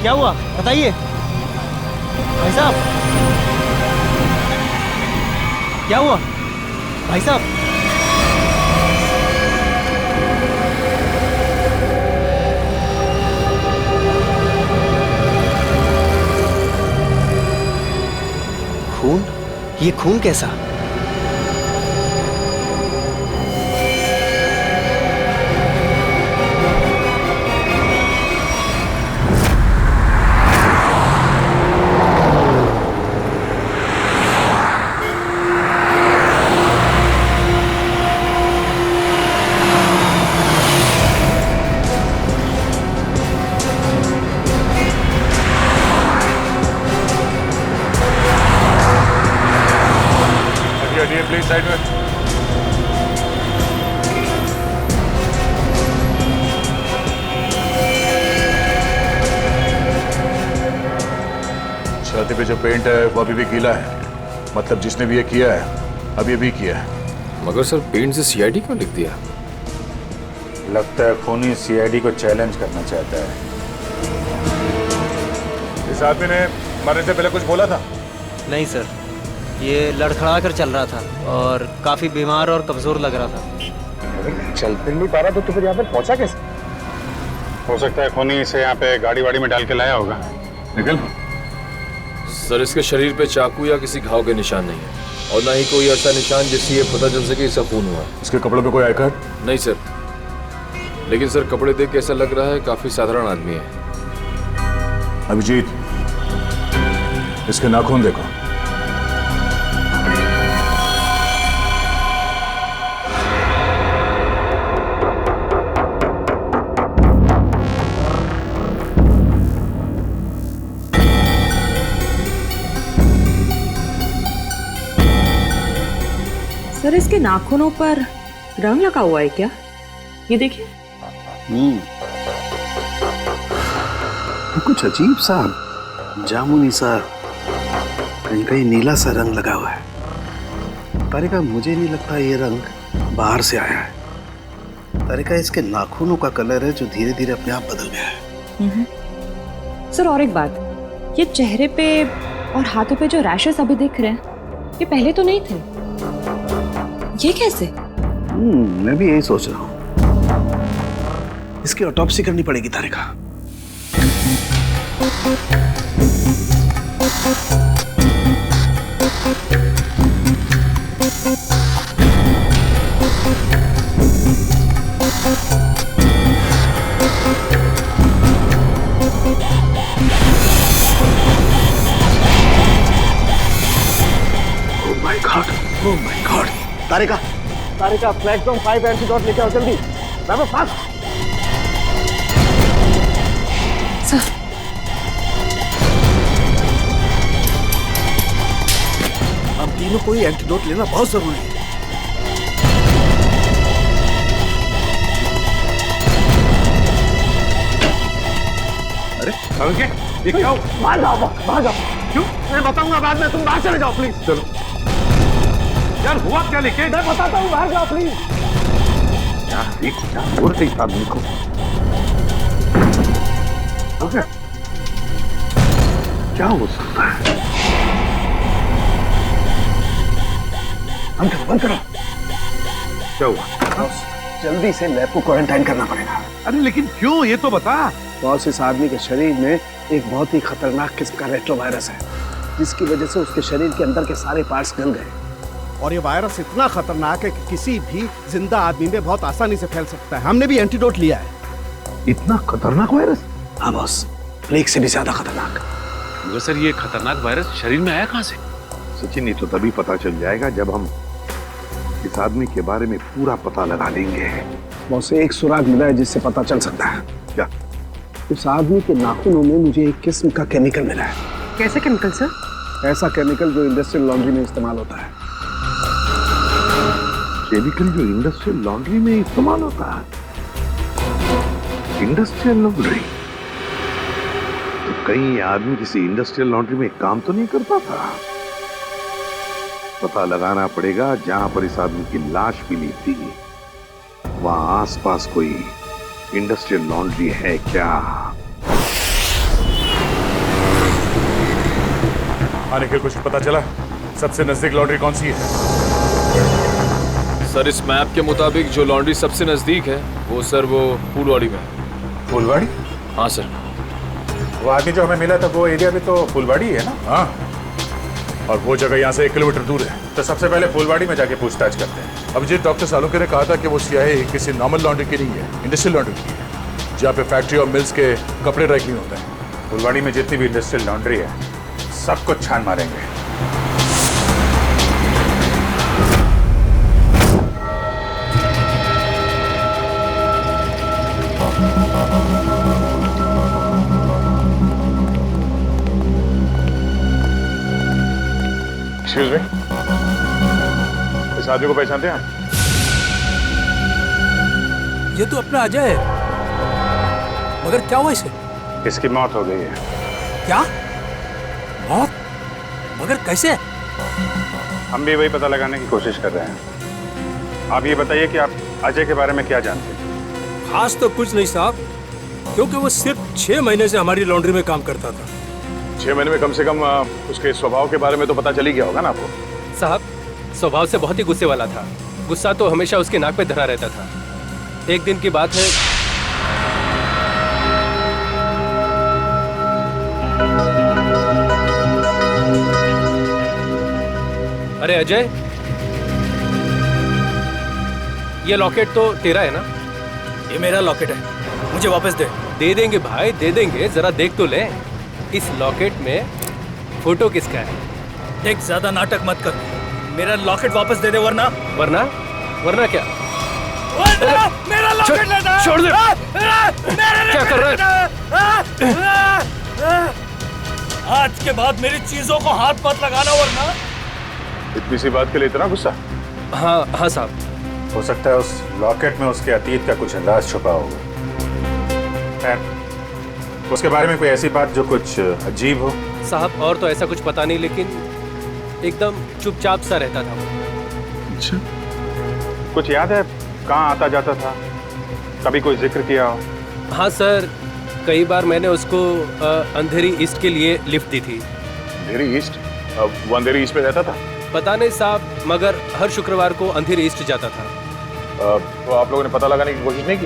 क्या हुआ बताइए भाई साहब, क्या हुआ भाई साहब? खून? ये खून कैसा? प्लीज साइड में। छाती पे जो पेंट है वो अभी भी गीला है, मतलब जिसने भी ये किया है अभी भी किया है। मगर सर पेंट से सीआईडी क्यों लिख दिया? लगता है खूनी सीआईडी को चैलेंज करना चाहता है। इस आदमी ने मरने से पहले कुछ बोला था? नहीं सर, ये लड़खड़ा कर चल रहा था और काफी बीमार और कमजोर लग रहा था। चल फिर नहीं पा रहा तो फिर यहाँ पर पहुंचा कैसे? हो सकता है खूनी इसे यहाँ पे गाड़ी वाड़ी में डाल के लाया होगा। निकल। सर इसके शरीर पे चाकू या किसी घाव के निशान नहीं है और ना ही कोई ऐसा निशान जिससे ये पता चल सके इसका खून हुआ। इसके कपड़ों पे कोई आई कार्ड? नहीं सर, लेकिन सर कपड़े देख के ऐसा लग रहा है काफी साधारण आदमी है। अभिजीत, इसके नाखून देखो। सर इसके नाखूनों पर रंग लगा हुआ है क्या? ये देखिए। कुछ अजीब सा जामुनी सा, कहीं कहीं नीला सा रंग लगा हुआ है। तारिका, मुझे नहीं लगता ये रंग बाहर से आया है। तारिका, इसके नाखूनों का कलर है जो धीरे धीरे अपने आप बदल गया है। सर और एक बात, ये चेहरे पे और हाथों पे जो रैशेस अभी दिख रहे हैं ये पहले तो नहीं थे। ये कैसे? मैं भी यही सोच रहा हूँ। इसकी ऑटोप्सी करनी पड़ेगी Tarika. Oh my God. Tarika, Tarika, platform 5 antidote लेके आओ जल्दी। बाबा फास्ट। सर हम तीनों को ही एंटीडोट लेना बहुत जरूरी है। अरे क्या? ये क्या? बाहर जाओ, बाहर जाओ। क्यों? मैं बताऊंगा बाद में, तुम बाहर चले जाओ प्लीज। चलो यार, हुआ क्या? लेके मैं बताता हूँ, बाहर जाओ प्लीज। क्या बोल रही आदमी को? ओके, क्या हो सकता है? बंद करो। क्या हुआ? जल्दी से लैब को क्वारंटाइन करना पड़ेगा। अरे लेकिन क्यों, ये तो बता। बॉस, इस आदमी के शरीर में एक बहुत ही खतरनाक किस्म का रेट्रोवायरस है, जिसकी वजह से उसके शरीर के अंदर के सारे पार्ट्स गल गए। और ये वायरस इतना खतरनाक है कि किसी भी जिंदा आदमी में बहुत आसानी से फैल सकता है। हमने भी एंटीडोट लिया है। इतना खतरनाक वायरस? हाँ बॉस, प्लेग से भी ज्यादा खतरनाक। मगर सर ये खतरनाक वायरस शरीर में आया कहाँ से? सचिन, ये तो तभी पता चल जाएगा जब हम इस आदमी के बारे में पूरा पता लगा लेंगे। बॉस, एक सुराग मिला है जिससे पता चल सकता है। क्या? उस आदमी के नाखूनों में मुझे एक किस्म का केमिकल मिला है। कैसे केमिकल सर? ऐसा केमिकल जो इंडस्ट्रियल लॉन्ड्री में इस्तेमाल होता है। केमिकल जो इंडस्ट्रियल लॉन्ड्री में इस्तेमाल होता है? Industrial laundry? तो कहीं ये आदमी किसी इंडस्ट्रियल लॉन्ड्री में काम तो नहीं करता था? पता लगाना पड़ेगा जहां पर इस आदमी की लाश मिली थी, वहां आसपास कोई इंडस्ट्रियल लॉन्ड्री है क्या? हाँ निखिल, कुछ पता चला? सबसे नजदीक लॉन्ड्री कौन सी है? सर इस मैप के मुताबिक जो लॉन्ड्री सबसे नजदीक है वो फूलवाड़ी में है। फुलवाड़ी? हाँ सर। वो आदमी जो हमें मिला था वो एरिया भी तो फुलवाड़ी है ना? हाँ, और वो जगह यहाँ से 1 किलोमीटर दूर है। तो सबसे पहले फुलवाड़ी में जाके पूछताछ करते हैं। अब जिस डॉक्टर सालुंके ने कहा था कि वो सियाही किसी नॉर्मल लॉन्ड्री की नहीं है, इंडस्ट्रियल लॉन्ड्री की है, जहाँ पे फैक्ट्री और मिल्स के कपड़े ड्राई क्लीन होता है। फुलवाड़ी में जितनी भी इंडस्ट्रियल लॉन्ड्री है सब कुछ छान मारेंगे। एक्सक्यूज मी, इस आदमी को पहचानते हैं आप? ये तो अपना अजय है, मगर क्या हुआ इसे? इसकी मौत हो गई है। क्या मौत? मगर कैसे? हम भी वही पता लगाने की कोशिश कर रहे हैं। आप ये बताइए कि आप अजय के बारे में क्या जानते हैं? खास तो कुछ नहीं साहब, क्योंकि वो सिर्फ 6 महीने से हमारी लॉन्ड्री में काम करता था। 6 महीने में कम से कम उसके स्वभाव के बारे में तो पता चल ही गया होगा ना आपको? साहब स्वभाव से बहुत ही गुस्से वाला था। गुस्सा तो हमेशा उसके नाक पे धरा रहता था। एक दिन की बात है, अरे अजय, ये लॉकेट तो तेरा है ना? ये मेरा लॉकेट है, मुझे वापस दे। दे देंगे भाई, दे देंगे, जरा देख तो ले। इस लॉकेट में फोटो किसका है? देख, ज्यादा नाटक मत कर, मेरा लॉकेट वापस दे दे, वरना वरना क्या? मेरा लॉकेट लेना! छोड़ दे! क्या कर रहा है? आज के बाद मेरी चीजों को हाथ मत लगाना, वरना। इतनी सी बात के लिए इतना गुस्सा? हाँ साहब। हो सकता है उस लॉकेट में उसके अतीत का कुछ अंदाज छुपा होगा। खैर, उसके बारे में कोई ऐसी बात जो कुछ अजीब हो? साहब और तो ऐसा कुछ पता नहीं, लेकिन एकदम चुपचाप सा रहता था वो। अच्छा, कुछ याद है कहाँ आता जाता था? कभी कोई जिक्र किया हो? हाँ सर, कई बार मैंने उसको अंधेरी ईस्ट के लिए लिफ्ट दी थी। अंधेरी ईस्ट? वो अंधेरी ईस्ट में रहता था? पता नहीं साहब, मगर हर शुक्रवार को अंधेरी ईस्ट जाता था। तो आप लोगों ने पता लगाने की कोशिश नहीं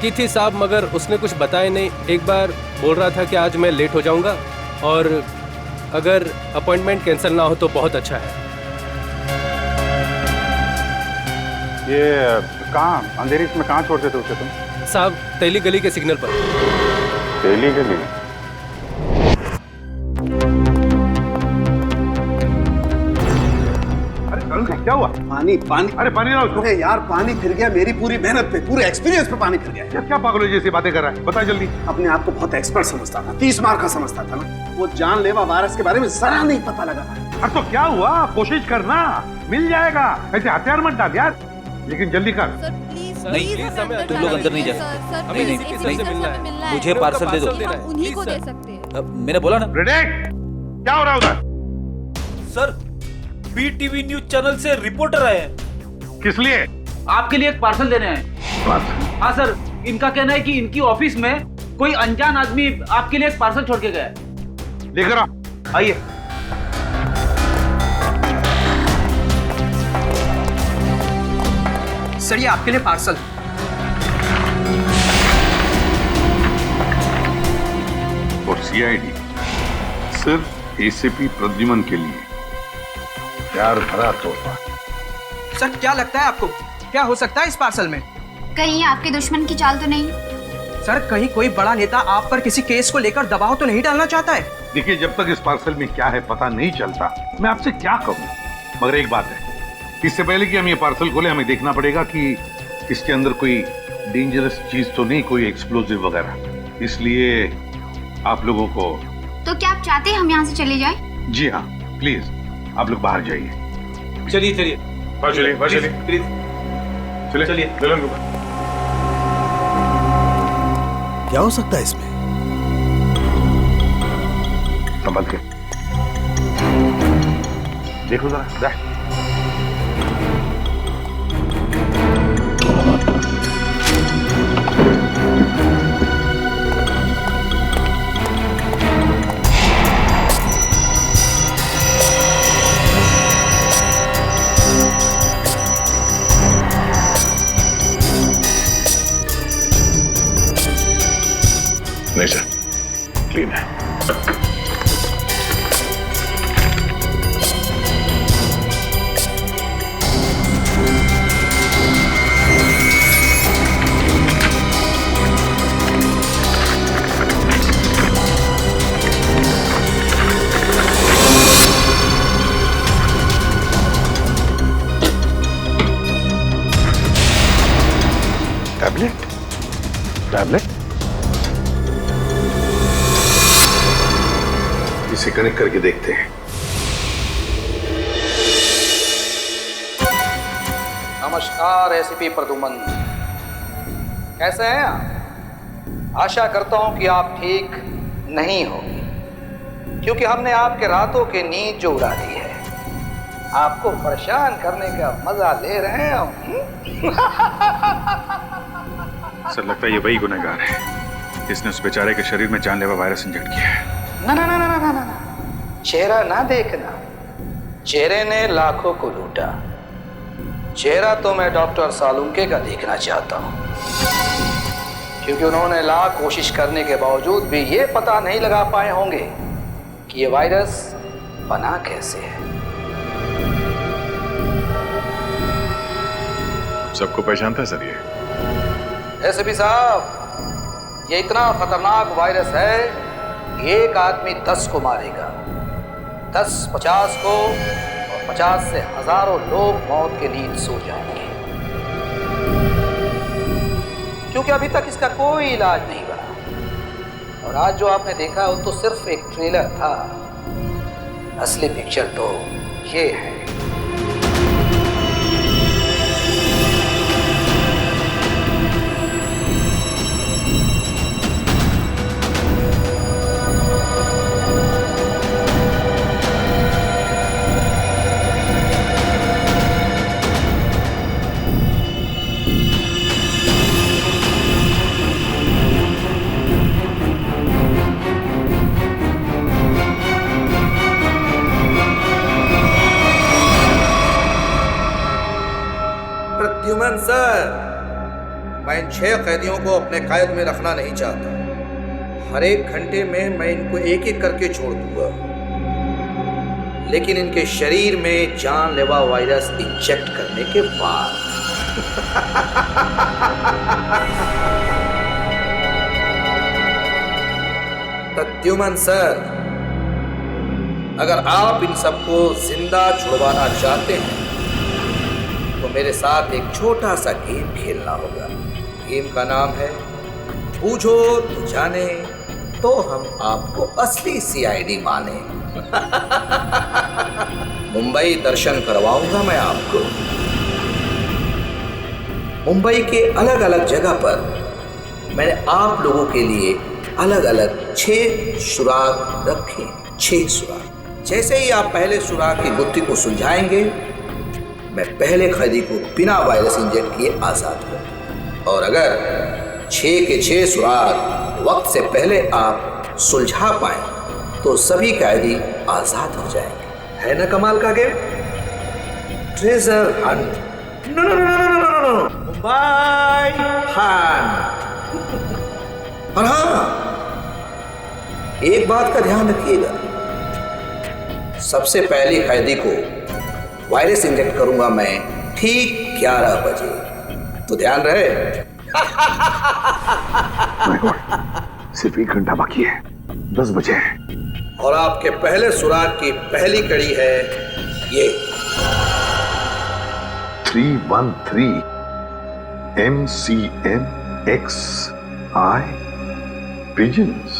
की थी साहब, मगर उसने कुछ बताया नहीं। एक बार बोल रहा था कि आज मैं लेट हो जाऊंगा और अगर अपॉइंटमेंट कैंसिल ना हो तो बहुत अच्छा है। ये कहाँ, अंधेरी में कहाँ छोड़ते थे उसे तुम? साहब तेली गली के सिग्नल पर। तेली गली? क्या हुआ? पानी। अरे पानी लाओ। अरे यार, पानी फिर गया। मेरी पूरी मेहनत पे, पूरे एक्सपीरियंस पे पानी फिर गया। क्या पागलों जैसी बातें कर रहा है? बता जल्दी। अपने आप को बहुत एक्सपर्ट समझता था, 30 मार का समझता था ना। वो जानलेवा वायरस के बारे में जरा नहीं पता लगा। अरे तो क्या हुआ? कोशिश करना, मिल जाएगा। ऐसे हथियार मत डाल यार, लेकिन जल्दी कर। नहीं, तुम लोग अंदर नहीं जा सकते। नहीं, मुझे पार्सल दे दो। उन्हीं को दे सकते हैं। मैंने बोला ना। क्या हो रहा है उधर? सर, बीटीवी न्यूज चैनल से रिपोर्टर आए हैं। किस लिए? आपके लिए एक पार्सल देने आए। हाँ सर, इनका कहना है कि इनकी ऑफिस में कोई अनजान आदमी आपके लिए एक पार्सल छोड़ के गया है। लेकर आओ, आइए। सर, ये आपके लिए पार्सल। और सीआईडी सिर्फ एसीपी प्रद्युमन के लिए प्यार भरा तोहफा। सर, क्या लगता है आपको, क्या हो सकता है इस पार्सल में? कहीं आपके दुश्मन की चाल तो नहीं? सर, कहीं कोई बड़ा नेता आप पर किसी केस को लेकर दबाव तो नहीं डालना चाहता है? देखिए, जब तक इस पार्सल में क्या है पता नहीं चलता, मैं आपसे क्या कहूँ। मगर एक बात है, इससे पहले कि हम ये पार्सल खोले, हमें देखना पड़ेगा कि इसके अंदर कोई डेंजरस चीज तो नहीं, कोई एक्सप्लोजिव वगैरह। इसलिए आप लोगों को। तो क्या आप चाहते हैं हम यहाँ से चले जाएं? जी हाँ, प्लीज आप लोग बाहर जाइए। चलिए प्लीज चलिए। क्या हो सकता है इसमें? संभल के देखो जरा। स्क्रीन है। टैबलेट टैबलेट इसे कनेक्ट करके देखते हैं। नमस्कार एसीपी प्रदुमन, कैसे हैं आप? आशा करता हूं कि आप ठीक नहीं होंगे, क्योंकि हमने आपके रातों की नींद जो उड़ा दी है, आपको परेशान करने का मजा ले रहे हैं हम। सर लगता है ये वही गुनहगार है जिसने उस बेचारे के शरीर में जानलेवा वायरस इंजेक्ट किया है। ना ना ना ना ना ना ना, चेहरा ना देखना, चेहरे ने लाखों को लूटा, चेहरा तो मैं डॉक्टर सालुंके का देखना चाहता हूं, क्योंकि उन्होंने लाख कोशिश करने के बावजूद भी ये पता नहीं लगा पाए होंगे कि ये वायरस बना कैसे है। सबको पहचानता है सर ये? एसपी साहब, ये इतना खतरनाक वायरस है कि एक आदमी 10 को मारेगा, 10 50 को, और 50 से हजारों लोग मौत के नींद सो जाएंगे, क्योंकि अभी तक इसका कोई इलाज नहीं बना। और आज जो आपने देखा वो तो सिर्फ एक ट्रेलर था, असली पिक्चर तो ये है। प्रद्युमन सर, मैं इन 6 कैदियों को अपने कैद में रखना नहीं चाहता। हर एक घंटे में मैं इनको एक एक करके छोड़ दूंगा, लेकिन इनके शरीर में जानलेवा वायरस इंजेक्ट करने के बाद। प्रद्युमन सर, अगर आप इन सबको जिंदा छुड़वाना चाहते हैं तो मेरे साथ एक छोटा सा गेम खेलना होगा। गेम का नाम है बूझो तो जाने, तो हम आपको असली सीआईडी माने। मुंबई दर्शन करवाऊंगा मैं आपको। मुंबई के अलग अलग जगह पर मैंने आप लोगों के लिए अलग अलग 6 सुराग रखे। 6 सुराग। जैसे ही आप पहले सुराग की गुत्थी को सुलझाएंगे, मैं पहले कैदी को बिना वायरस इंजेक्ट किए आजाद करूं, और अगर 6 के 6 सुराग वक्त से पहले आप सुलझा पाए तो सभी कैदी आजाद हो जाएंगे। है ना कमाल का game? Treasure hunt. No no no no no no, Mumbai hunt. और हाँ, एक बात का ध्यान रखिएगा, सबसे पहले कैदी को वायरस इंजेक्ट करूंगा मैं ठीक 11 बजे, तो ध्यान रहे। सिर्फ 1 घंटा बाकी है, 10 बजे है। और आपके पहले सुराग की पहली कड़ी है ये 313 MCMXI पिजन्स।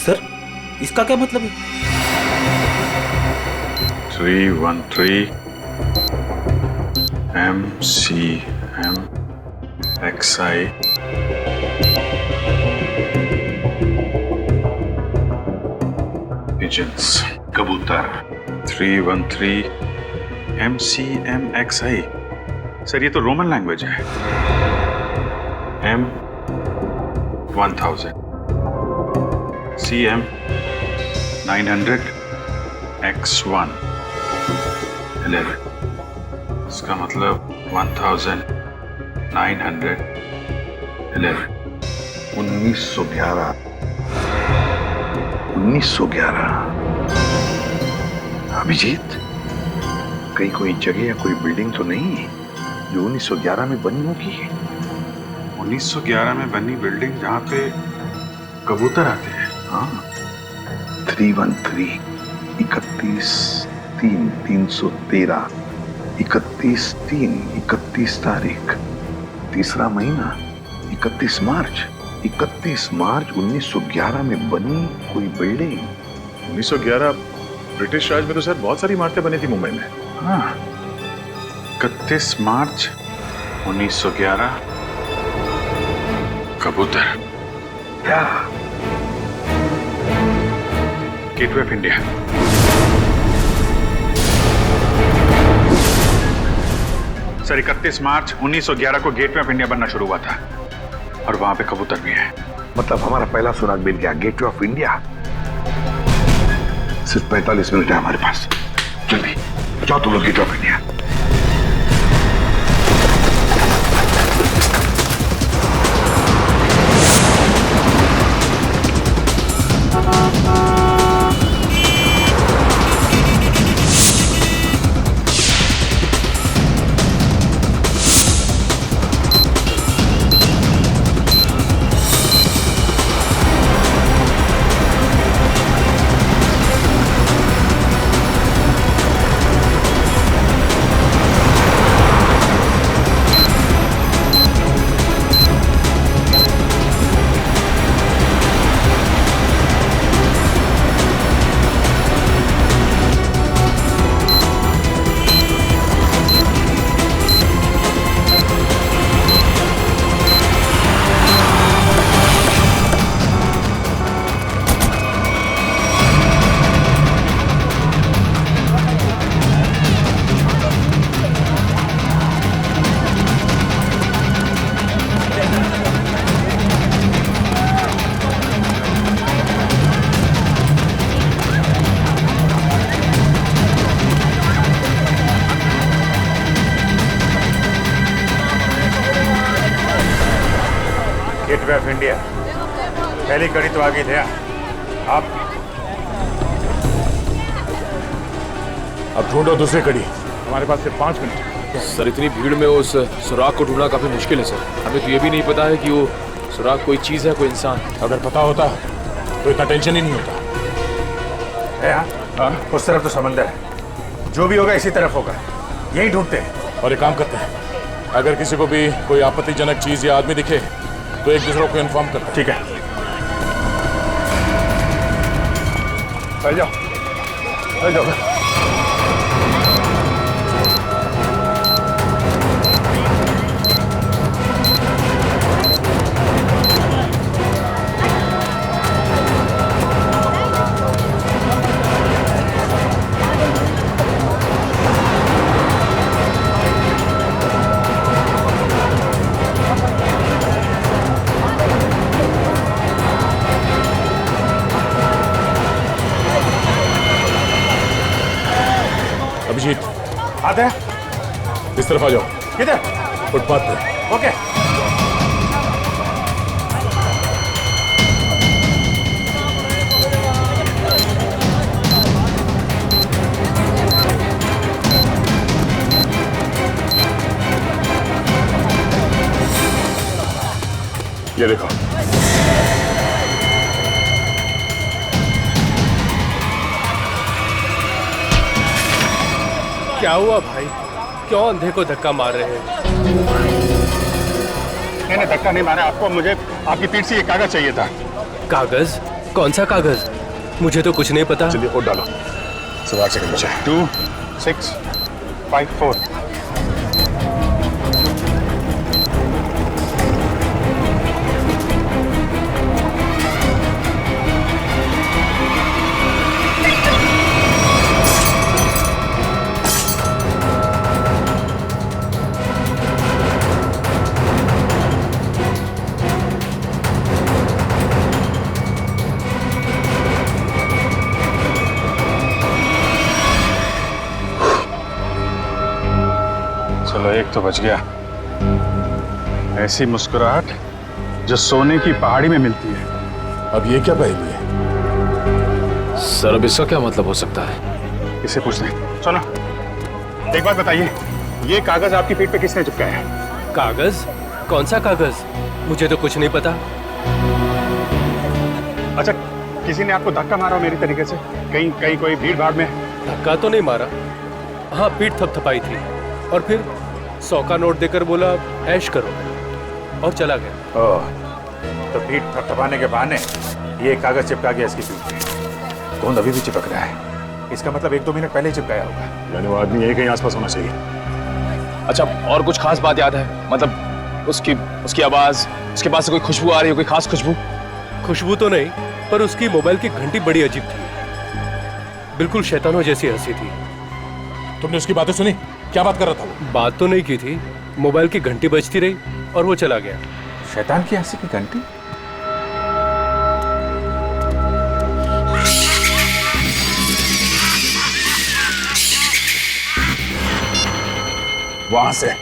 सर, इसका क्या मतलब है? 313 MCMXI pigeons, कबूतर। 313 MCMXI। सर ये तो रोमन लैंग्वेज है। M1000 CM 900 X1 11। इसका मतलब 1911। 1911। 1911। अभिजीत, कहीं कोई जगह या कोई बिल्डिंग तो नहीं है जो 1911 में बनी होगी? 1911 में बनी बिल्डिंग जहाँ पे कबूतर आते हैं। हाँ, 313, 31/3/313, 31/3, 31 तारीख, तीसरा महीना, 31 मार्च। 31 मार्च 1911 में बनी कोई बिल्डिंग। 1911 ब्रिटिश राज में तो सर बहुत सारी इमारतें बनी थी मुंबई में। हाँ, 31 मार्च 1911, कबूतर। क्या? Gateway of India. सर 31 मार्च 1911 को गेटवे ऑफ इंडिया बनना शुरू हुआ था और वहां पे कबूतर भी है। मतलब हमारा पहला सुराग मिल गया, गेटवे ऑफ इंडिया। सिर्फ 45 मिनट है हमारे पास, जल्दी जाओ तुम लोग gateway of India. Gateway of India, पहली कड़ी तो आगे थे आप। अब ढूंढो दूसरी कड़ी, हमारे पास सिर्फ 5 मिनट। सर इतनी भीड़ में उस सुराग को ढूंढना काफी मुश्किल है सर। हमें तो ये भी नहीं पता है कि वो सुराग कोई चीज है, कोई इंसान। अगर पता होता तो इतना टेंशन ही नहीं होता है। हाँ, उस तरफ तो समंदर है, जो भी होगा इसी तरफ होगा, यही ढूंढते हैं। और एक काम करते हैं, अगर किसी को भी कोई आपत्तिजनक चीज या आदमी दिखे तो एक दूसरे को इन्फॉर्म करते हैं। ठीक है, चल जाओ, चल जाओ। अभिजीत, आते हैं, इस तरफ आ जाओ। किधर? फुटपाथ पे। ओके। ये देखो, क्या हुआ भाई? क्यों अंधे को धक्का मार रहे हैं? नहीं, धक्का नहीं मारा आपको, मुझे आपकी पीठ से ये कागज चाहिए था। कागज? कौन सा कागज? मुझे तो कुछ नहीं पता। चलिए वोट डालो। सवाल सेकंड बचा है। 2654। चलो एक तो बच गया। ऐसी मुस्कुराहट जो सोने की पहाड़ी में मिलती है। अब ये क्या पहेली है? सर अब इसका क्या मतलब हो सकता है? इससे पूछते हैं। चलो एक बात बताइए, ये कागज आपकी पीठ पे किसने चिपकाया है? कागज? कौन सा कागज? मुझे तो कुछ नहीं पता। अच्छा, किसी ने आपको धक्का मारा मेरी तरीके से? कहीं कहीं कोई भीड़ भाड़ में? धक्का तो नहीं मारा, हाँ पीठ थपथपाई थी और फिर 100 का नोट देकर बोला ऐश करो और चला गया। ओह, तो पीठ थपथपाने के बहाने ये कागज चिपका गया इसकी पीठ पे। गोंद अभी भी चिपक रहा है, इसका मतलब 1-2 मिनट पहले चिपकाया होगा। यानी वो आदमी यही कहीं आसपास होना चाहिए। अच्छा, और कुछ खास बात याद है? मतलब उसकी आवाज, उसके पास से कोई खुशबू आ रही है, कोई खास खुशबू? खुशबू तो नहीं, पर उसकी मोबाइल की घंटी बड़ी अजीब थी, बिल्कुल शैतानों जैसी हंसी थी। तुमने उसकी बातें सुनी? क्या बात कर रहा था वो? बात तो नहीं की थी, मोबाइल की घंटी बजती रही और वो चला गया। शैतान की हंसी की घंटी? वहां से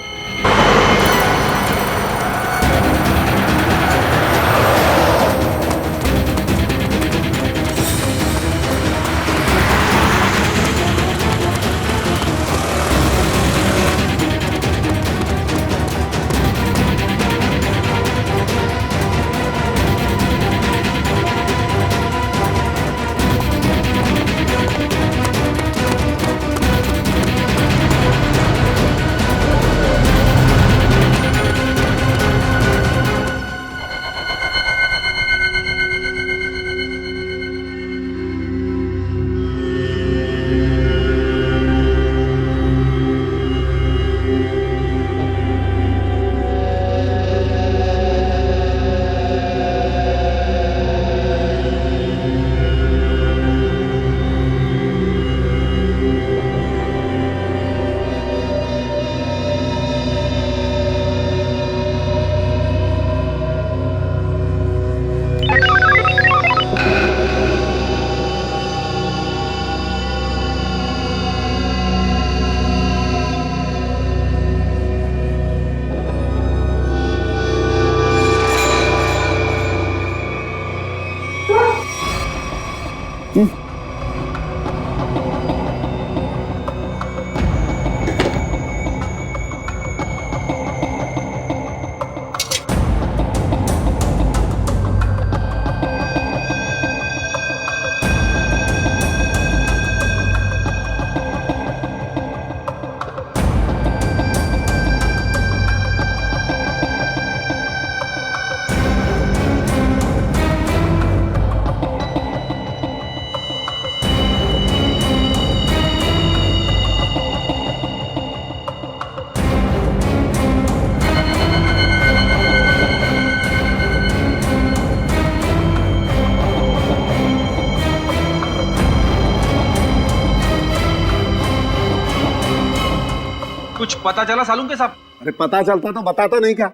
कुछ पता चला सालून के साहब? अरे पता चलता तो बताता नहीं क्या?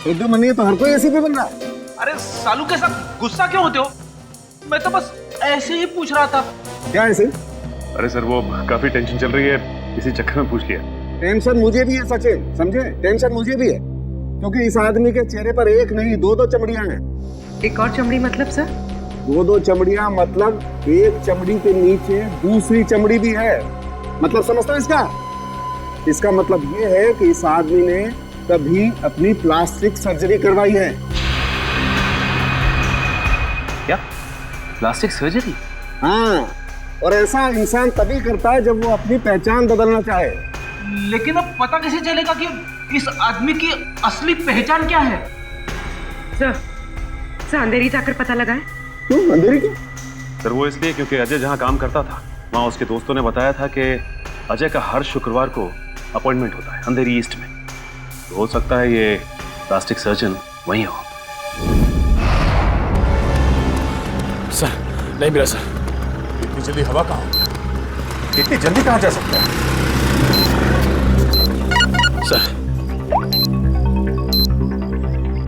एकदम मनी तो हर कोई ऐसे भी बन रहा है। अरे सालू के साथ गुस्सा क्यों होते हो? मैं तो बस ऐसे ही पूछ रहा था। क्या ऐसे? अरे सर, वो काफी टेंशन चल रही है, इसी चक्कर में पूछ लिया। टेंशन मुझे भी है सचिन, समझे? टेंशन मुझे भी है, क्योंकि इस आदमी के चेहरे पर एक नहीं 2-2 चमड़ियां हैं। एक और चमड़ी मतलब सर? 2-2 चमड़ियां मतलब एक चमड़ी के नीचे दूसरी चमड़ी भी है। मतलब समझता है इसका? इसका मतलब ये है कि इस आदमी ने कभी अपनी प्लास्टिक सर्जरी करवाई है। क्या? Plastic surgery? हाँ, और ऐसा इंसान तभी करता है जब वो अपनी पहचान बदलना चाहे। लेकिन अब पता कैसे चलेगा कि इस आदमी की असली पहचान क्या है? सर अंधेरी जाकर पता लगाए। क्यों अंधेरी क्यों? सर वो इसलिए क्योंकि अजय जहाँ काम करता था वहाँ उसके दोस्तों ने बताया था कि अजय का हर शुक्रवार को अपॉइंटमेंट होता है अंधेरी ईस्ट में। तो हो सकता है ये प्लास्टिक सर्जन वहीं हो। सर नहीं मिला सर। इतनी जल्दी हवा कहाँ? इतनी जल्दी कहाँ जा सकता है? सर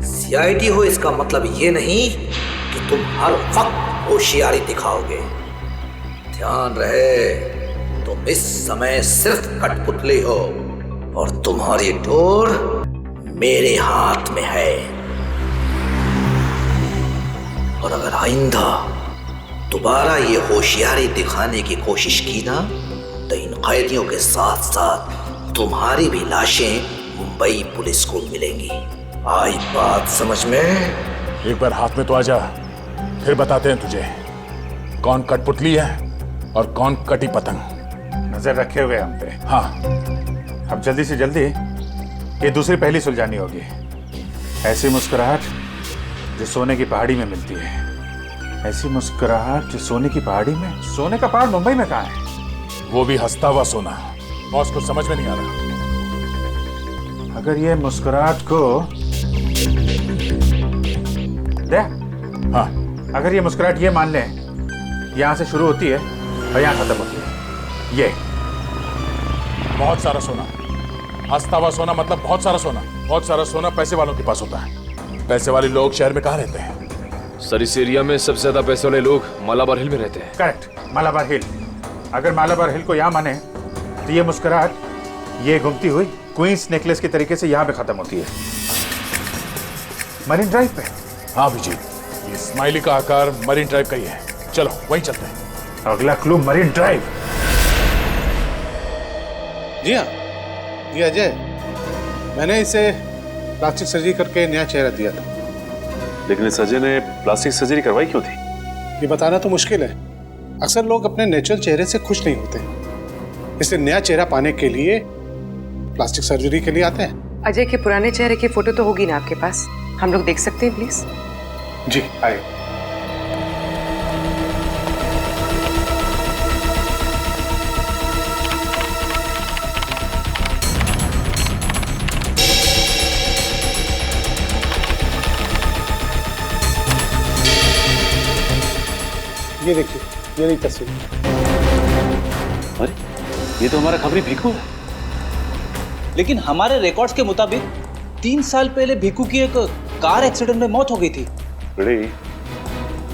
सीआईडी हो इसका मतलब ये नहीं कि तुम हर वक्त होशियारी दिखाओगे। ध्यान रहे, तुम इस समय सिर्फ कठपुतली हो और तुम्हारी डोर मेरे हाथ में है। और अगर आइंदा दोबारा ये होशियारी दिखाने की कोशिश की ना तो इन कैदियों के साथ साथ तुम्हारी भी लाशें मुंबई पुलिस को मिलेंगी। आई बात समझ में? एक बार हाथ में तो आ जा, फिर बताते हैं तुझे कौन कठपुतली है और कौन कटी पतंग। नजर रखे हुए हम पे। हाँ, अब जल्दी से जल्दी ये दूसरी पहली सुलझानी होगी। ऐसी मुस्कुराहट जो सोने की पहाड़ी में मिलती है, ऐसी मुस्कुराहट जो सोने की पहाड़ी में। सोने का पहाड़ मुंबई में कहाँ है? वो भी हंसता हुआ सोना। बॉस को समझ में नहीं आ रहा। अगर ये मुस्कुराहट को दे, हाँ, अगर ये मुस्कुराहट ये मान लें यहां से शुरू होती है और यहां खत्म होती है, ये बहुत सारा सोना। हंसता हुआ सोना मतलब बहुत सारा सोना। बहुत सारा सोना पैसे वालों के पास होता है। पैसे वाले लोग शहर में कहाँ रहते हैं? सर इस एरिया में सबसे ज्यादा पैसे वाले लोग मालाबार हिल में रहते हैं। करेक्ट, मालाबार हिल। अगर मालाबार हिल को यहाँ माने तो ये मुस्कुराहट ये घूमती हुई क्वींस नेकलेस के तरीके से यहाँ पे खत्म होती है, मरीन ड्राइव पे। हाँ अभिजीत, ये स्माइली का आकार मरीन ड्राइव का ही है। चलो वहीं चलते हैं। अगला क्लू मरीन ड्राइव। जी हाँ, जी अजय, मैंने इसे प्लास्टिक सर्जरी करके नया चेहरा दिया था। लेकिन इस अजय ने प्लास्टिक सर्जरी करवाई क्यों थी? ये बताना तो मुश्किल है। अक्सर लोग अपने नेचुरल चेहरे से खुश नहीं होते, इसलिए नया चेहरा पाने के लिए प्लास्टिक सर्जरी के लिए आते हैं। अजय के पुराने चेहरे की फोटो तो होगी ना आपके पास? हम लोग देख सकते हैं प्लीज? जी आए। ये देखिए, ये रही तस्वीर। अरे ये तो हमारा खबरी भीखू है। लेकिन हमारे रिकॉर्ड्स के मुताबिक 3 साल पहले भीखू की एक कार एक्सीडेंट में मौत हो गई थी। बड़े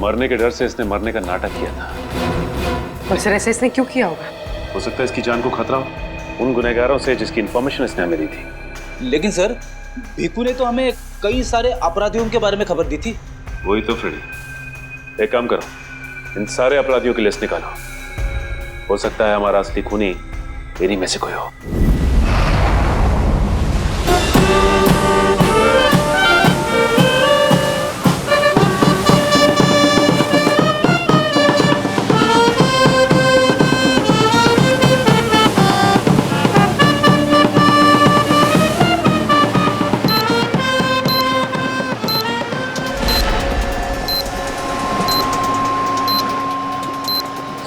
मरने के डर से इसने मरने का नाटक किया था। और सर ऐसा इसने क्यों किया होगा? हो सकता है इसकी जान को खतरा हो उन गुनहगारों से जिसकी इन्फॉर्मेशन इसने हमें दी थी। लेकिन सर भीखू ने तो हमें कई सारे अपराधियों के बारे में खबर दी थी। वही तो फ्रेडी, एक काम करो, इन सारे अपराधियों की लिस्ट निकालो। हो सकता है हमारा असली खूनी इन्हीं में से कोई हो।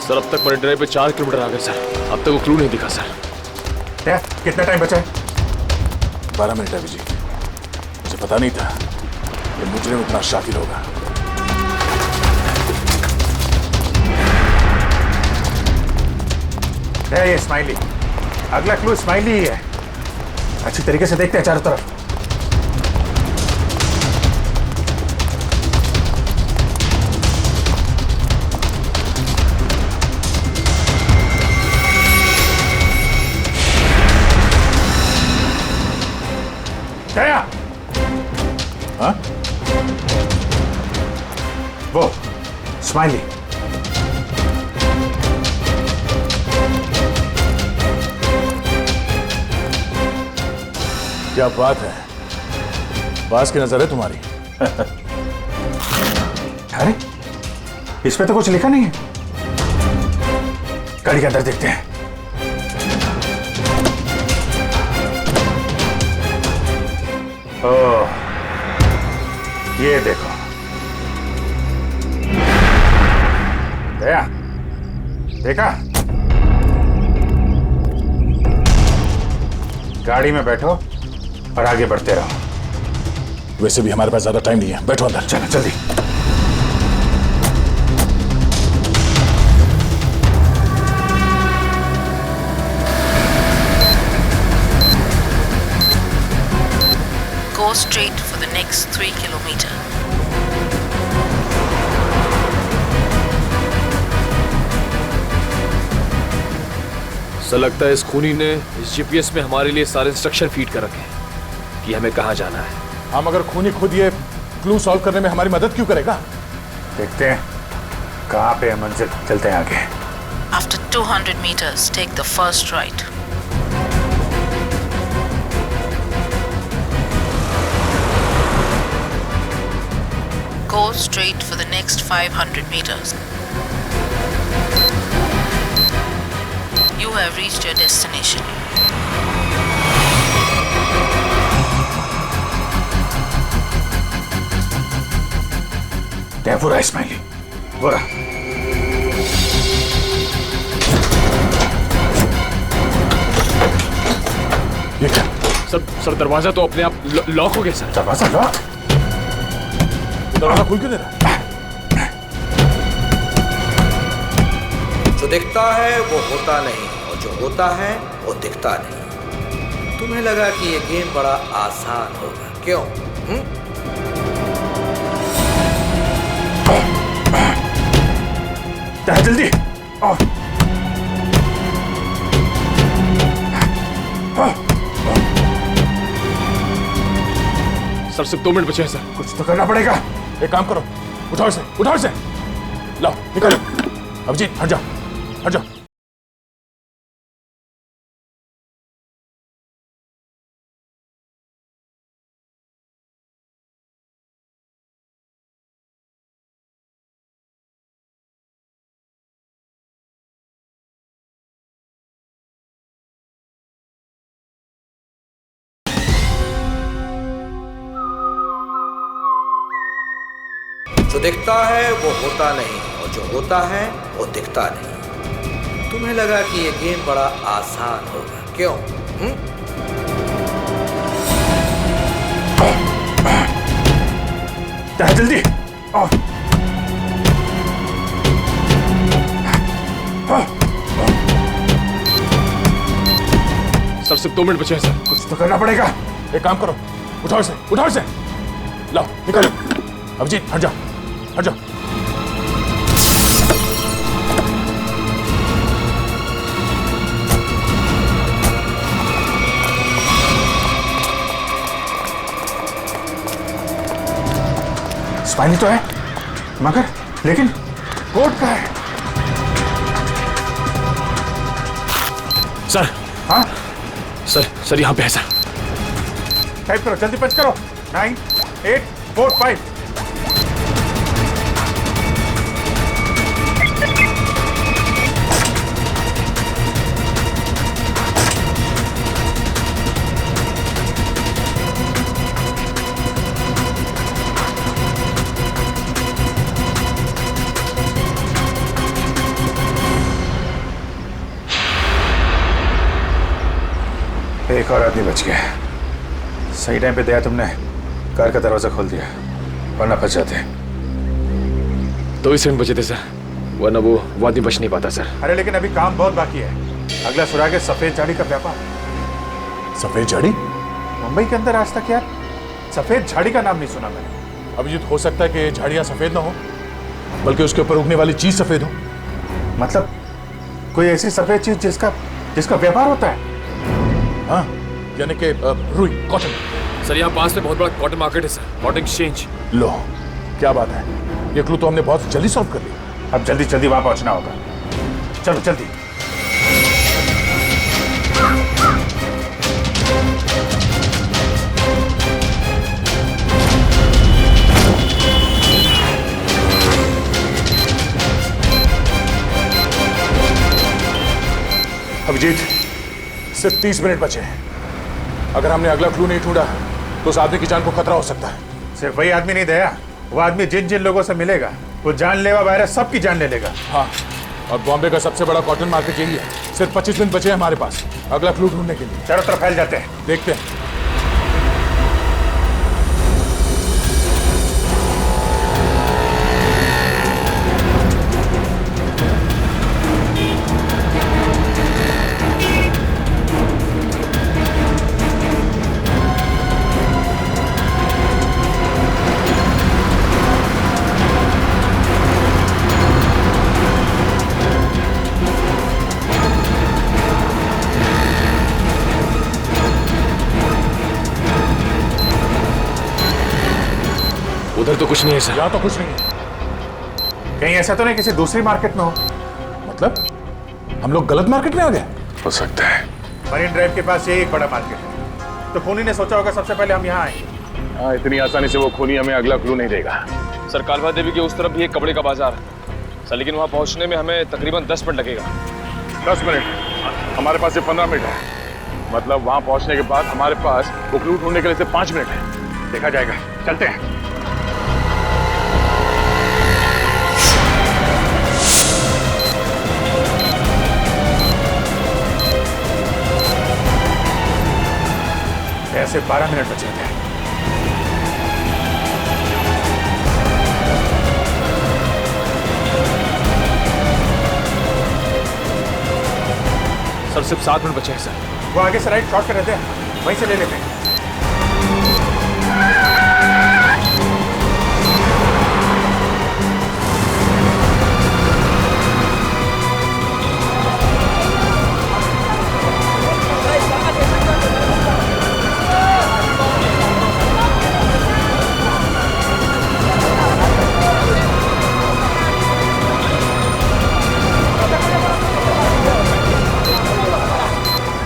सर अब तक मरीन ड्राइव पे 4 किलोमीटर आ गए सर। अब तक वो क्लू नहीं दिखा सर। कितना टाइम बचा है? 12 मिनट है अभिजीत। मुझे पता नहीं था कि मुजरिम इतना शातिर होगा। है ये स्माइली। अगला क्लू स्माइली ही है। अच्छी तरीके से देखते हैं चारों तरफ। गया? हाँ? वो स्माइली। क्या बात है, बास की नजर है तुम्हारी। अरे इसमें तो कुछ लिखा नहीं है। गाड़ी के अंदर देखते हैं। ओह, ये देखो। गया? देखा? गाड़ी में बैठो और आगे बढ़ते रहो। वैसे भी हमारे पास ज्यादा टाइम नहीं है, बैठो अंदर। चलो जल्दी। Go straight for the next 3 kilometers. Sir लगता है इस खूनी ने इस जीपीएस में हमारे लिए सारे इंस्ट्रक्शन फीड कर रखे हैं कि हमें कहाँ जाना है। हम अगर खूनी खुद ये क्लू सॉल्व करने में हमारी मदद क्यों करेगा? देखते हैं कहाँ पे है मंजिल? चलते हैं आगे। After 200 meters, take the first right. Go straight for the next 500 meters. You have reached your destination. क्या पूरा इस्माइली? पूरा। ये क्या? सर दरवाजा तो अपने आप लॉक हो गया सर। दरवाजा लॉक? दरवाजा खुल क्यों नहीं रहा? जो दिखता है वो होता नहीं और जो होता है वो दिखता नहीं। तुम्हें लगा कि ये गेम बड़ा आसान होगा, क्यों? जल्दी। सर सिर्फ 2 मिनट बचे हैं सर। कुछ तो करना पड़ेगा। एक काम करो, उठाओ इसे, उठाओ इसे। लाओ, निकालो। अभिजीत, हट जाओ, हट जाओ। जो दिखता है वो होता नहीं और जो होता है वो दिखता नहीं। तुम्हें लगा कि ये गेम बड़ा आसान होगा, क्यों? जल्दी। सर सिर्फ 2 मिनट बचे हैं सर। कुछ तो करना पड़ेगा। एक काम करो, उठाओ इसे, उठाओ इसे। लाओ, निकालो। अभिजीत, हट जाओ, हट जाओ। स्माइली तो है, मगर लेकिन कोट का है। सर। हाँ सर यहाँ पे है सर। टाइप करो, जल्दी पंच करो। 9 8 4 5। एक और आदमी बच गया। सही टाइम पे दया तुमने कार का दरवाजा खोल दिया, वरना फंस जाते। 2 सेकंड बचे थे सर, वरना वो आदमी बच नहीं पाता सर। अरे लेकिन अभी काम बहुत बाकी है। अगला सुराग है सफेद झाड़ी का व्यापार। सफेद झाड़ी? मुंबई के अंदर आज तक यार सफेद झाड़ी का नाम नहीं सुना मैंने। अभिजीत, हो सकता है कि झाड़ियां सफेद ना हो, बल्कि उसके ऊपर उगने वाली चीज सफेद हो। मतलब कोई ऐसी सफेद चीज जिसका व्यापार होता है? हाँ, यानी कि रुई, कॉटन। सर यहाँ पास में बहुत बड़ा कॉटन मार्केट है सर, कॉटन एक्सचेंज। लो, क्या बात है, ये क्लू तो हमने बहुत जल्दी सॉल्व कर लिया। अब जल्दी जल्दी वहां पहुंचना होगा। चलो जल्दी। अभिजीत, सिर्फ 30 मिनट बचे हैं। अगर हमने अगला क्लू नहीं ढूंढा तो उस आदमी की जान को खतरा हो सकता है। सिर्फ वही आदमी नहीं दया, वो आदमी जिन जिन लोगों से मिलेगा वो जानलेवा वायरस सबकी जान ले लेगा। हाँ, और बॉम्बे का सबसे बड़ा कॉटन मार्केट यही है। सिर्फ 25 मिनट बचे हैं हमारे पास अगला क्लू ढूंढने के लिए। चारों तरफ फैल जाते हैं, देखते हैं। उधर तो कुछ नहीं है सर। यहाँ तो कुछ नहीं है। कहीं ऐसा तो नहीं किसी दूसरी मार्केट में हो? मतलब हम लोग गलत मार्केट में आ गए? हो सकता है। मरीन ड्राइव के पास यही एक बड़ा मार्केट है, तो खूनी ने सोचा होगा सबसे पहले हम यहाँ आएंगे। हाँ, इतनी आसानी से वो खूनी हमें अगला क्लू नहीं देगा। सर, कालभा देवी के उस तरफ भी एक कपड़े का बाजार है सर, लेकिन वहाँ पहुँचने में हमें तकरीबन 10 मिनट लगेगा। 10 मिनट? हमारे पास सिर्फ 15 मिनट है। मतलब वहाँ पहुँचने के बाद हमारे पास वो क्लू ढूंढने के लिए सिर्फ 5 मिनट है। देखा जाएगा, चलते हैं। ऐसे 12 मिनट बचेंगे। सर, सिर्फ 7 मिनट बचे हैं सर। वो आगे से राइट शॉर्ट कर रहते हैं, वहीं से ले लेते हैं।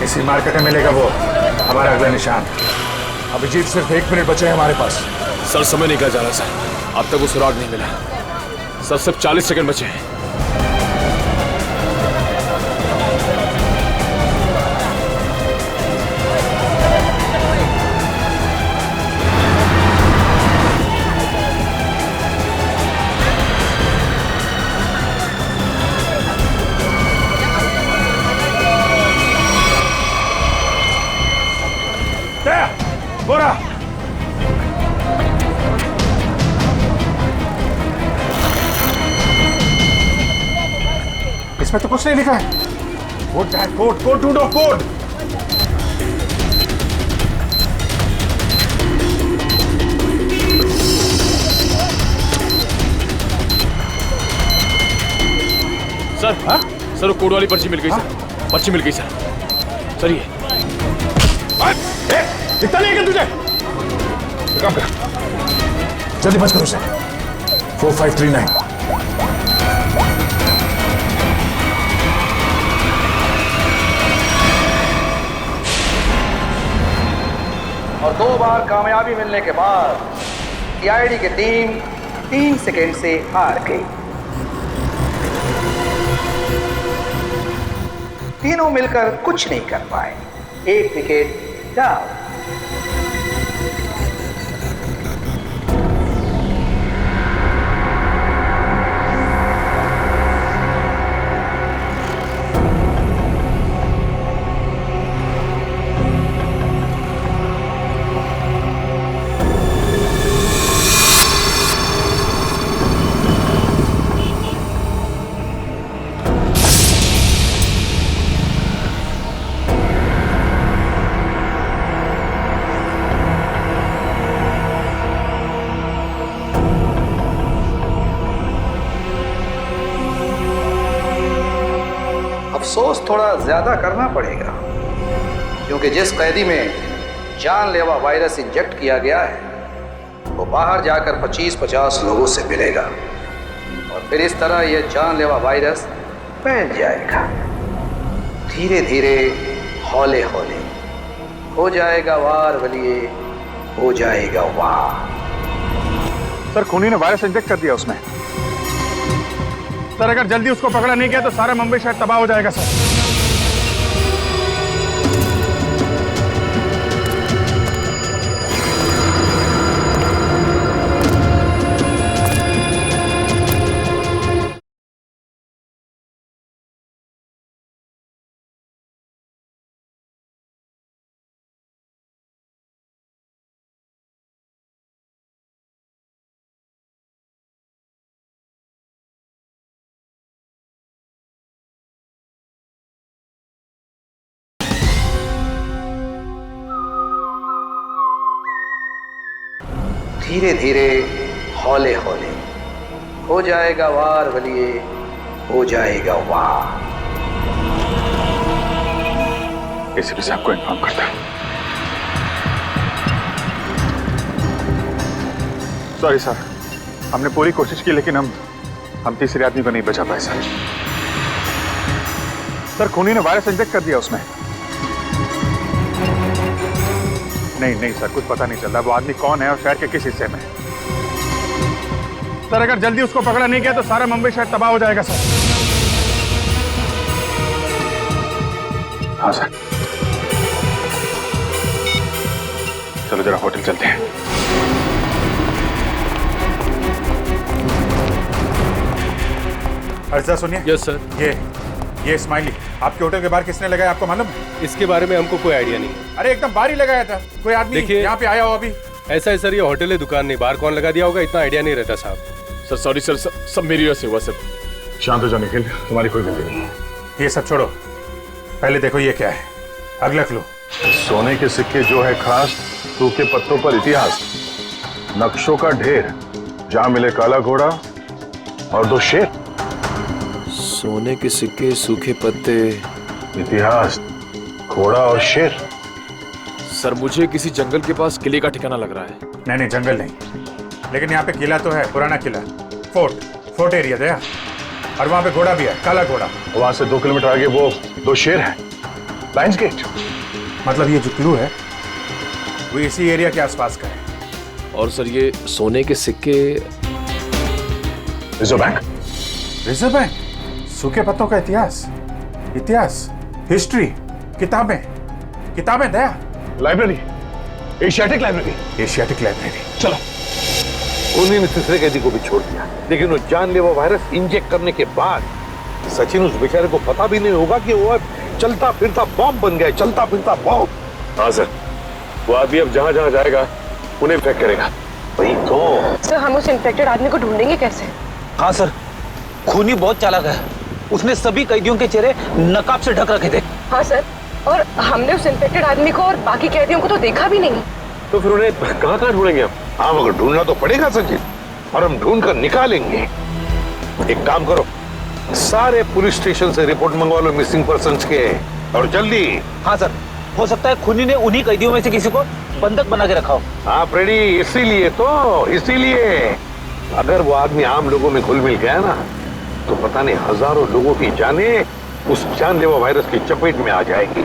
इसी मार्केट में मिलेगा वो हमारा अगला निशान। अभिजीत, सिर्फ 1 मिनट बचे हैं हमारे पास। सर, समय निकल जा रहा सर, अब तक वो सुराग नहीं मिला। सर, सिर्फ 40 सेकंड बचे हैं। बोरा, इसमें तो कुछ नहीं लिखा है। कोड है, कोड, कोड ढूंढो, कोड। सर, हाँ? सर, वो कोड वाली पर्ची मिल गई सर। पर्ची मिल गई सर। सर, ये दिखता नहीं है क्या तुझे? काम कर, जल्दी बच करो उसे। 4539। और 2 बार कामयाबी मिलने के बाद सीआईडी की टीम 3 सेकेंड से हार गई। तीनों मिलकर कुछ नहीं कर पाए। 1 विकेट डाउन। अफसोस थोड़ा ज्यादा करना पड़ेगा, क्योंकि जिस कैदी में जानलेवा वायरस इंजेक्ट किया गया है वो बाहर जाकर 25-50 लोगों से मिलेगा और फिर इस तरह यह जानलेवा वायरस फैल जाएगा। धीरे धीरे, हौले हौले हो जाएगा वार वलिए, हो जाएगा वार। सर, खूनी ने वायरस इंजेक्ट कर दिया उसमें। सर, अगर जल्दी उसको पकड़ा नहीं गया तो सारा मुंबई शहर तबाह हो जाएगा सर। धीरे धीरे, हौले हौले हो जाएगा वार वलिए, हो जाएगा वार। एसीपी साहब को इन्फॉर्म करता हूं। सॉरी सर, हमने पूरी कोशिश की लेकिन हम तीसरे आदमी को नहीं बचा पाए सर। सर खूनी ने वायरस इंजेक्ट कर दिया उसमें। नहीं सर, कुछ पता नहीं चल रहा वो आदमी कौन है और शहर के किस हिस्से में। सर अगर जल्दी उसको पकड़ा नहीं गया तो सारा मुंबई शहर तबाह हो जाएगा सर। हाँ सर, चलो जरा होटल चलते हैं। अर्जा सुनिए। Yes sir. ये स्माइली आपके होटल के बाहर किसने लगाया, आपको मालूम है? इसके बारे में हमको कोई आइडिया नहीं। अरे एकदम बाहर ही लगाया था, कोई आदमी यहाँ पे आया हो अभी? ऐसा है सर, ये होटल है, दुकान नहीं, बाहर कौन लगा दिया होगा इतना आइडिया नहीं रहता साहब। सर सॉरी सर, सब मेरी वजह से हुआ सर। शांत हो जाओ निखिल, तुम्हारी कोई गलती नहीं। ये सब छोड़ो, पहले देखो ये क्या है। अगला क्लू। सोने के सिक्के जो है खास, सूखे पत्तों पर इतिहास, नक्शों का ढेर, जहां मिले काला घोड़ा और 2 शेर। सोने के सिक्के, सूखे पत्ते, इतिहास, घोड़ा और शेर। सर मुझे किसी जंगल के पास किले का ठिकाना लग रहा है। नहीं जंगल नहीं, लेकिन यहाँ पे किला तो है, पुराना किला, फोर्ट एरिया दया, और वहाँ पे घोड़ा भी है, काला घोड़ा। वहां से 2 किलोमीटर आगे वो 2 शेर हैं, लायंस गेट। मतलब ये जो क्लू है वो इसी एरिया के आसपास का है। और सर ये सोने के सिक्के, रिजर्व बैंक, सूखे पत्तों का इतिहास, हिस्ट्री, किताबें दया, लाइब्रेरी, एशियाटिक लाइब्रेरी। चलो। खूनी ने तीसरे कैदी को भी छोड़ दिया, लेकिन वो जानलेवा वायरस इंजेक्ट करने के बाद सचिन उस बेचारे को पता भी नहीं होगा कि वो चलता फिरता बॉम्ब बन गया, चलता फिरता बॉम्ब। हाँ सर, वो आदमी अब जहाँ जहाँ जाएगा उन्हें इन्फेक्ट करेगा। वही तो सर, हम उस इन्फेक्टेड आदमी को ढूंढेंगे कैसे? हाँ सर, खूनी बहुत चालाक है, उसने सभी कैदियों के चेहरे नकाब से ढक रखे थे। हाँ सर, और हमने उस इन्फेक्टेड आदमी को और बाकी कैदियों को तो देखा भी नहीं। तो फिर उन्हें कहाँ ढूंढेंगे हम? हाँ मगर ढूंढना तो पड़ेगा सचिन, और हम ढूंढ कर निकालेंगे। एक काम करो, सारे पुलिस स्टेशन से रिपोर्ट मंगवा लो मिसिंग पर्सन्स के, और जल्दी। हाँ सर, हो सकता है खूनी ने उन्हीं कैदियों में से किसी को बंधक बना के रखा हो। हाँ फ्रेडी, इसीलिए अगर वो आदमी आम लोगों में घुल मिल गया ना, तो पता नहीं हजारों लोगों की जानें उस जानलेवा वायरस की चपेट में आ जाएगी।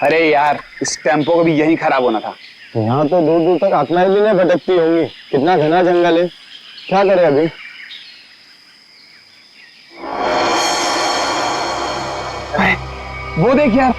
अरे यार, इस टेम्पो को भी यही खराब होना था। यहाँ तो दूर दूर तक आत्माएं भी नहीं भटकती होंगी, कितना घना जंगल है। क्या करें अभी? वो देख यार,